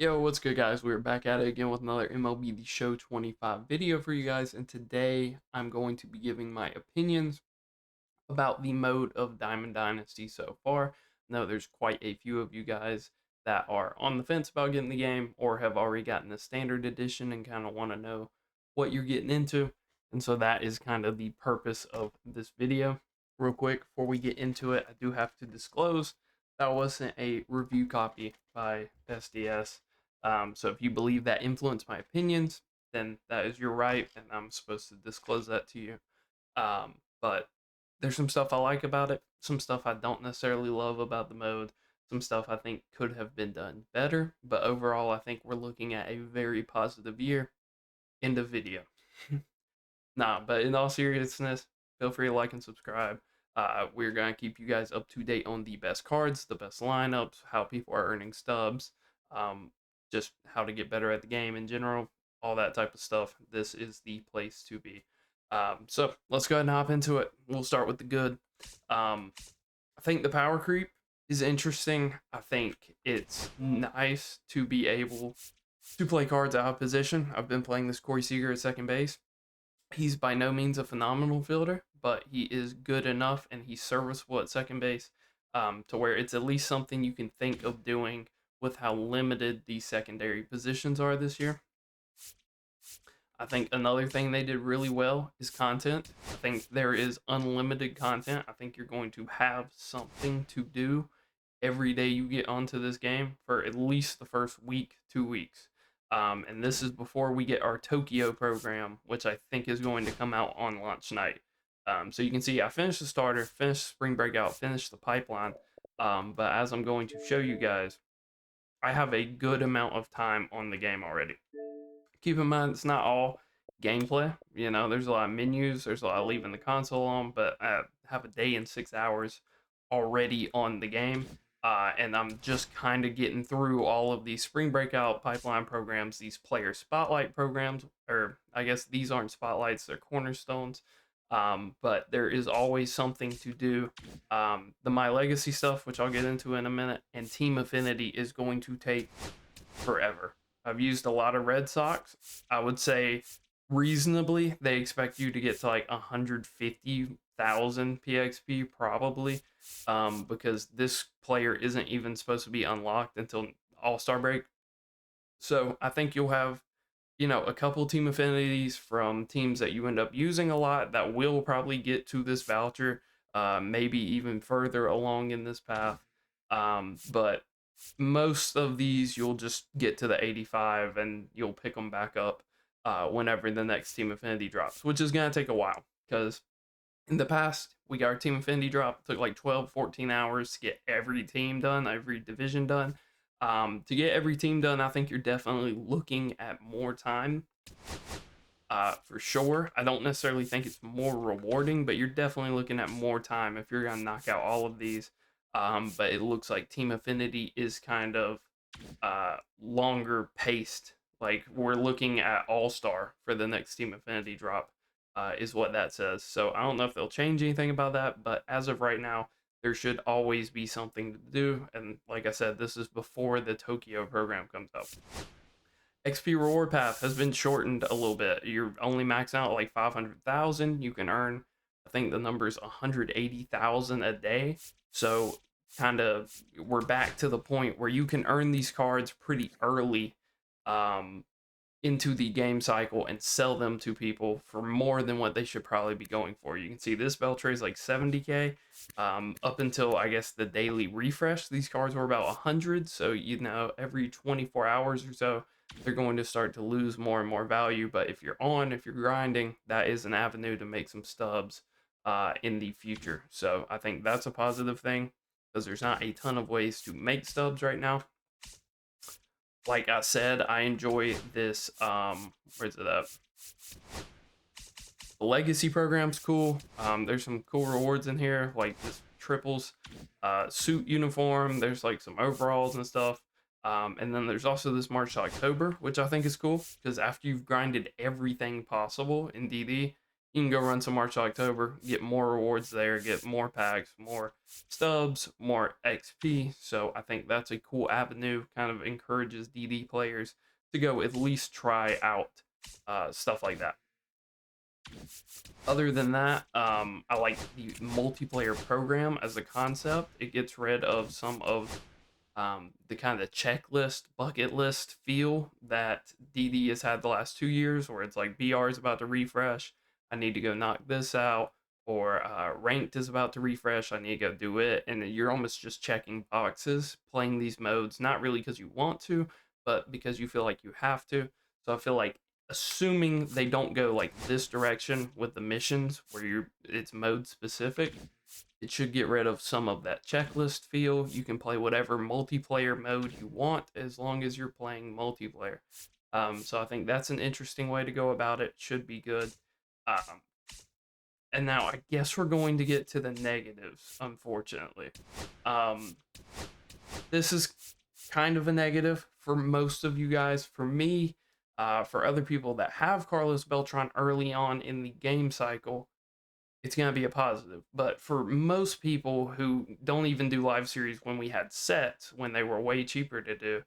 Yo, what's good, guys? We're back at it again with another MLB The Show 25 video for you guys, and today I'm going to be giving my opinions about the mode of Diamond Dynasty so far. I know there's quite a few of you guys that are on the fence about getting the game or have already gotten the standard edition and kind of want to know what you're getting into, and so that is kind of the purpose of this video. Real quick, before we get into it, I do have to disclose that wasn't a review copy by SDS. So if you believe that influenced my opinions, then that is your right, and I'm supposed to disclose that to you. But there's some stuff I like about it, some stuff I don't necessarily love about the mode, some stuff I think could have been done better. But overall, I think we're looking at a very positive year. End of video. Nah, but in all seriousness, feel free to like and subscribe. We're going to keep you guys up to date on the best cards, the best lineups, how people are earning stubs, um, just how to get better at the game in general, all that type of stuff. This is the place to be. So let's go ahead and hop into it. We'll start with the good. I think the power creep is interesting. I think it's nice to be able to play cards out of position. I've been playing this Corey Seager at second base. He's by no means a phenomenal fielder, but he is good enough and he's serviceable at second base, to where it's at least something you can think of doing with how limited these secondary positions are this year. I think another thing they did really well is content. I think there is unlimited content. I think you're going to have something to do every day you get onto this game for at least the first week, 2 weeks. And this is before we get our Tokyo program, which I think is going to come out on launch night. So you can see I finished the starter, finished spring breakout, finished the pipeline. But as I'm going to show you guys, I have a good amount of time on the game already. Keep in mind, it's not all gameplay. You know, there's a lot of menus, there's a lot of leaving the console on, but I have a day and 6 hours already on the game. And I'm just kind of getting through all of these spring breakout pipeline programs, these player spotlight programs, or I guess these aren't spotlights, they're cornerstones. But there is always something to do. The My Legacy stuff, which I'll get into in a minute, and Team Affinity is going to take forever. I've used a lot of Red Sox. I would say reasonably, they expect you to get to like 150,000 PXP probably, because this player isn't even supposed to be unlocked until All-Star break. So I think you'll have, a couple team affinities from teams that you end up using a lot that will probably get to this voucher, maybe even further along in this path. But most of these you'll just get to the 85 and you'll pick them back up whenever the next team affinity drops, which is going to take a while because in the past we got our team affinity drop. It took like 12-14 hours to get every team done, every division done. To get every team done, I think you're definitely looking at more time, for sure. I don't necessarily think it's more rewarding, but you're definitely looking at more time if you're going to knock out all of these. But it looks like Team Affinity is kind of longer paced. Like we're looking at All-Star for the next Team Affinity drop, is what that says. So I don't know if they'll change anything about that, but as of right now, there should always be something to do. And like I said, this is before the Tokyo program comes up. XP reward path has been shortened a little bit. You're only maxing out like 500,000. You can earn, I think the number is 180,000 a day. So kind of we're back to the point where you can earn these cards pretty early, into the game cycle and sell them to people for more than what they should probably be going for. You can see this Beltre is like 70k. Up until I guess the daily refresh, these cards were about 100. So every 24 hours or so, they're going to start to lose more and more value. But if you're grinding, that is an avenue to make some stubs in the future. So I think that's a positive thing because there's not a ton of ways to make stubs right now. Like I said, I enjoy this. Where's it up? The legacy program's cool. There's some cool rewards in here, like this triples suit uniform. There's like some overalls and stuff. And then there's also this March to October, which I think is cool because after you've grinded everything possible in DD, You can go run some March to October, get more rewards there, get more packs, more stubs, more XP. So I think that's a cool avenue. Kind of encourages DD players to go at least try out stuff like that. Other than that, I like the multiplayer program as a concept. It gets rid of some of the kind of checklist, bucket list feel that DD has had the last 2 years, where it's like BR is about to refresh, I need to go knock this out, or ranked is about to refresh, I need to go do it. And you're almost just checking boxes, playing these modes, not really because you want to, but because you feel like you have to. So I feel like, assuming they don't go like this direction with the missions where it's mode specific, it should get rid of some of that checklist feel. You can play whatever multiplayer mode you want as long as you're playing multiplayer. So I think that's an interesting way to go about it. Should be good. Um, and now I guess we're going to get to the negatives, unfortunately. Um, this is kind of a negative for most of you guys. For me, for other people that have Carlos Beltran early on in the game cycle, it's going to be a positive. But for most people who don't even do live series when we had sets, when they were way cheaper to do,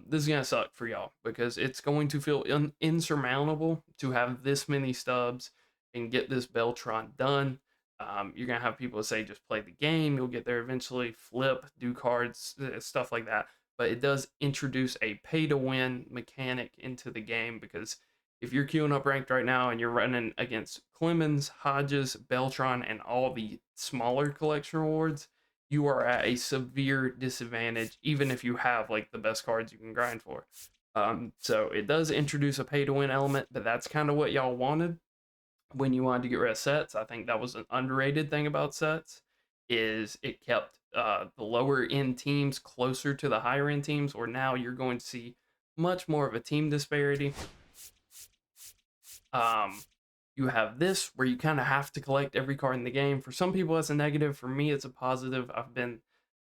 this is going to suck for y'all, because it's going to feel insurmountable to have this many stubs and get this Beltron done. You're going to have people say just play the game, you'll get there eventually, flip, do cards, stuff like that. But it does introduce a pay to win mechanic into the game, because if you're queuing up ranked right now and you're running against Clemens, Hodges, Beltron, and all the smaller collection rewards, you are at a severe disadvantage, even if you have like the best cards you can grind for. So it does introduce a pay to win element, but that's kind of what y'all wanted when you wanted to get rid of sets. I think that was an underrated thing about sets, is it kept the lower end teams closer to the higher end teams, where now you're going to see much more of a team disparity. You have this where you kind of have to collect every card in the game. For some people, that's a negative. For me, it's a positive. I've been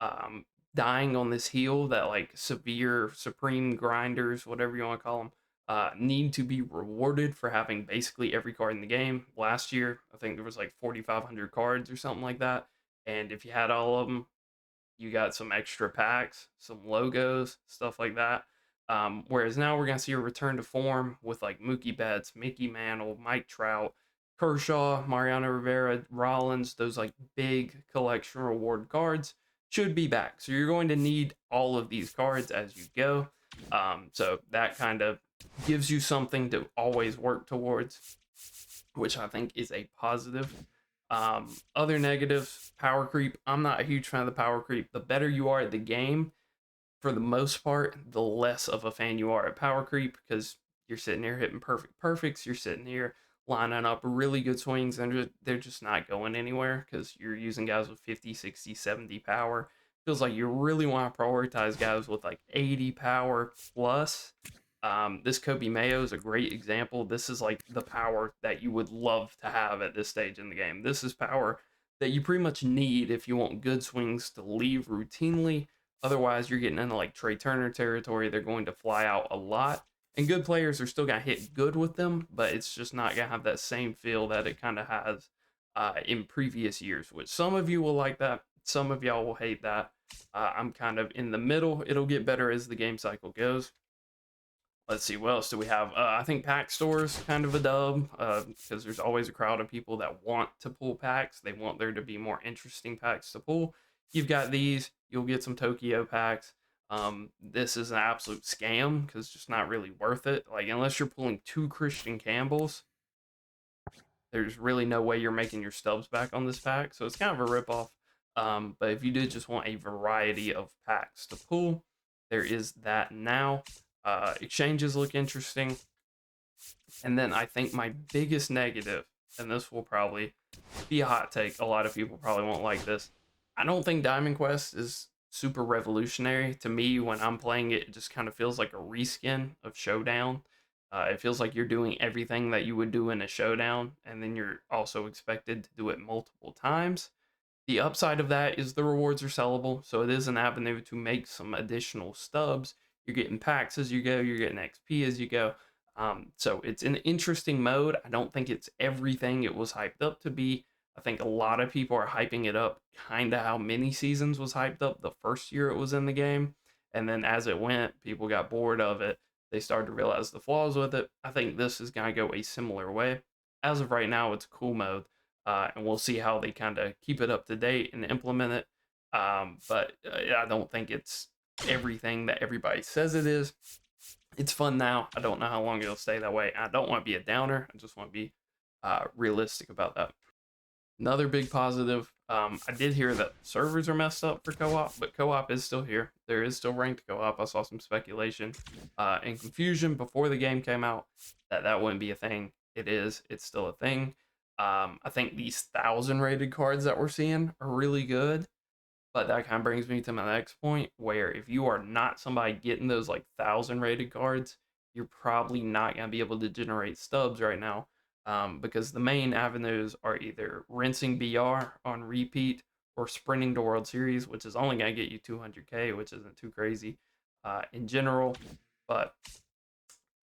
um, dying on this heel that like severe supreme grinders, whatever you want to call them, need to be rewarded for having basically every card in the game. Last year, I think there was like 4,500 cards or something like that, and if you had all of them, you got some extra packs, some logos, stuff like that. Whereas now we're gonna see a return to form with like Mookie Betts, Mickey Mantle, Mike Trout, Kershaw, Mariano Rivera, Rollins. Those like big collection reward cards should be back. So you're going to need all of these cards as you go. So that kind of gives you something to always work towards, which I think is a positive. Other negatives, power creep. I'm not a huge fan of the power creep. The better you are at the game, for the most part, the less of a fan you are at power creep, because you're sitting here hitting perfects. You're sitting here lining up really good swings, and they're just not going anywhere because you're using guys with 50, 60, 70 power. Feels like you really want to prioritize guys with like 80 power plus. This Kobe Mayo is a great example. This is like the power that you would love to have at this stage in the game. This is power that you pretty much need if you want good swings to leave routinely. Otherwise, you're getting into like Trey Turner territory. They're going to fly out a lot. And good players are still going to hit good with them, but it's just not going to have that same feel that it kind of has in previous years, which some of you will like that. Some of y'all will hate that. I'm kind of in the middle. It'll get better as the game cycle goes. Let's see, what else do we have? I think pack stores kind of a dub, because there's always a crowd of people that want to pull packs. They want there to be more interesting packs to pull. You've got these. You'll get some Tokyo packs. This is an absolute scam because it's just not really worth it. Like, unless you're pulling 2 Christian Campbells, there's really no way you're making your stubs back on this pack. So it's kind of a ripoff. But if you did just want a variety of packs to pull, there is that now. Exchanges look interesting. And then I think my biggest negative, and this will probably be a hot take, a lot of people probably won't like this. I don't think Diamond Quest is super revolutionary. To me, when I'm playing it, it just kind of feels like a reskin of Showdown. It feels like you're doing everything that you would do in a Showdown, and then you're also expected to do it multiple times. The upside of that is the rewards are sellable, so it is an avenue to make some additional stubs. You're getting packs as you go, you're getting XP as you go. So it's an interesting mode. I don't think it's everything it was hyped up to be. I think a lot of people are hyping it up kind of how mini seasons was hyped up the first year it was in the game. And then as it went, people got bored of it. They started to realize the flaws with it. I think this is going to go a similar way. As of right now, it's a cool mode. And we'll see how they kind of keep it up to date and implement it. But I don't think it's everything that everybody says it is. It's fun now. I don't know how long it'll stay that way. I don't want to be a downer. I just want to be realistic about that. Another big positive. I did hear that servers are messed up for co-op, but co-op is still here. There is still ranked co-op. I saw some speculation and confusion before the game came out that that wouldn't be a thing. It is. It's still a thing. I think these 1,000 rated cards that we're seeing are really good. But that kind of brings me to my next point, where if you are not somebody getting those like 1,000 rated cards, you're probably not going to be able to generate stubs right now, because the main avenues are either rinsing BR on repeat or sprinting to World Series, which is only going to get you 200K, which isn't too crazy in general. But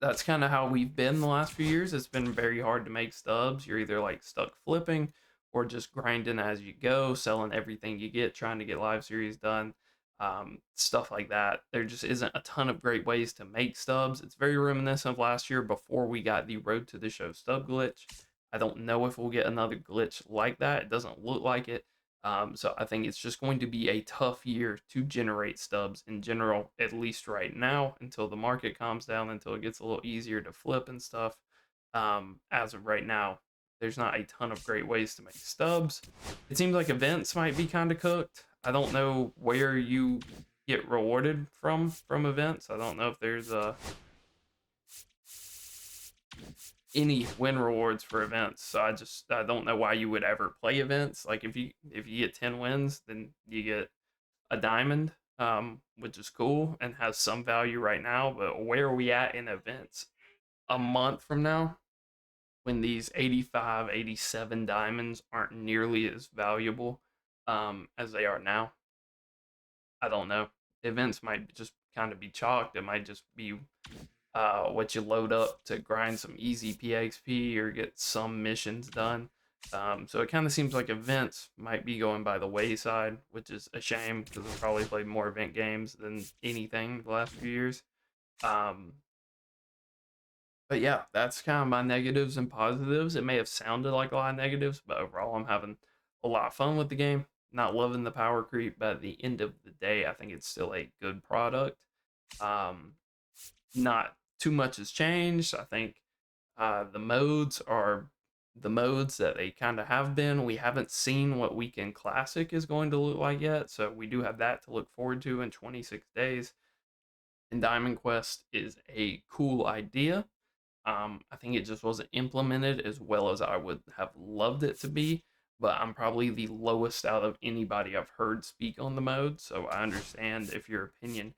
that's kind of how we've been the last few years. It's been very hard to make stubs. You're either like stuck flipping or just grinding as you go, selling everything you get, trying to get live series done, stuff like that. There just isn't a ton of great ways to make stubs. It's very reminiscent of last year before we got the Road to the Show stub glitch. I don't know if we'll get another glitch like that. It doesn't look like it. So I think it's just going to be a tough year to generate stubs in general, at least right now, until the market calms down, until it gets a little easier to flip and stuff. As of right now, there's not a ton of great ways to make stubs. It seems like events might be kind of cooked. I don't know where you get rewarded from events. I don't know if there's any win rewards for events. So I don't know why you would ever play events. Like if you get 10 wins, then you get a diamond, which is cool and has some value right now. But where are we at in events a month from now when these 85, 87 diamonds aren't nearly as valuable as they are now? I don't know. Events might just kind of be chalked. It might just be what you load up to grind some easy PXP or get some missions done. So it kind of seems like events might be going by the wayside, which is a shame because I've probably played more event games than anything the last few years. Um, but yeah, that's kind of my negatives and positives. It may have sounded like a lot of negatives, but overall, I'm having a lot of fun with the game. Not loving the power creep, but at the end of the day, I think it's still a good product. Um, Not too much has changed. I think the modes are the modes that they kind of have been. We haven't seen what Weekend Classic is going to look like yet, so we do have that to look forward to in 26 days. And Diamond Quest is a cool idea. I think it just wasn't implemented as well as I would have loved it to be, but I'm probably the lowest out of anybody I've heard speak on the mode, so I understand if your opinion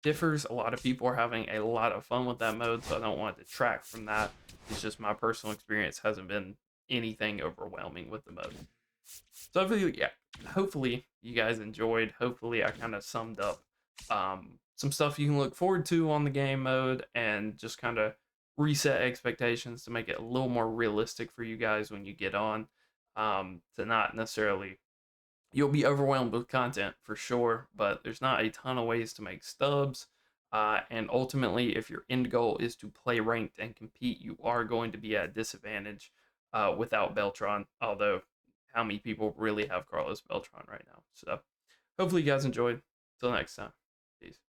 differs. A lot of people are having a lot of fun with that mode, so I don't want to detract from that. It's just my personal experience hasn't been anything overwhelming with the mode. So hopefully you guys enjoyed. Hopefully I kind of summed up some stuff you can look forward to on the game mode and just kind of reset expectations to make it a little more realistic for you guys when you get on. To not necessarily you'll be overwhelmed with content for sure, but there's not a ton of ways to make stubs. And ultimately, if your end goal is to play ranked and compete, you are going to be at a disadvantage without Beltron. Although, how many people really have Carlos Beltron right now? So, hopefully, you guys enjoyed. Till next time, peace.